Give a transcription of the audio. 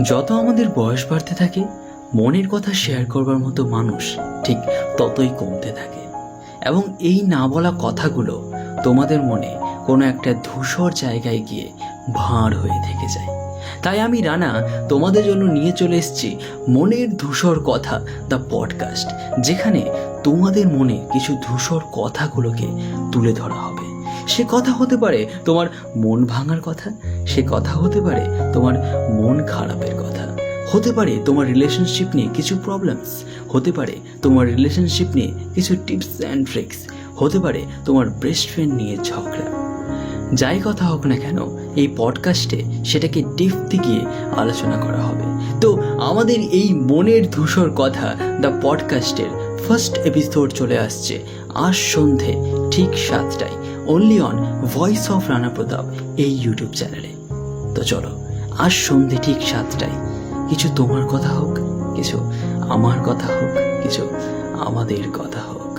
যত আমাদের বয়স বাড়তে থাকে মনের কথা শেয়ার করবার মতো মানুষ ঠিক ততই কমতে থাকে, এবং এই না বলা কথাগুলো তোমাদের মনে কোনো একটা ধূসর জায়গায় গিয়ে ভাঁড় হয়ে থেকে যায়। তাই আমি রানা তোমাদের জন্য নিয়ে চলে এসেছি মনের ধূসর কথা দ্য পডকাস্ট, যেখানে তোমাদের মনে কিছু ধূসর কথাগুলোকে তুলে ধরা হবে। সে কথা হতে পারে তোমার মন ভাঙার কথা, সে কথা হতে পারে তোমার মন খারাপের কথা, হতে পারে তোমার রিলেশনশিপ নিয়ে কিছু প্রবলেমস, হতে পারে তোমার রিলেশনশিপ নিয়ে কিছু টিপস অ্যান্ড ট্রিক্স, হতে পারে তোমার বেস্ট ফ্রেন্ড নিয়ে ঝগড়া। যাই কথা হোক না কেন, এই পডকাস্টে সেটাকে ডেপথে গিয়ে আলোচনা করা হবে। তো আমাদের এই মনের ধূসর কথা দ্য পডকাস্টের ফার্স্ট এপিসোড চলে আসছে আজ সন্ধে ঠিক 7টায়, only on voice of Rana Pratap এই ইউটিউব চ্যানেলে। তো চলো, আজ সন্ধে ঠিক 7টায় কিছু তোমার কথা হোক, কিছু আমার কথা হোক, কিছু আমাদের কথা হোক।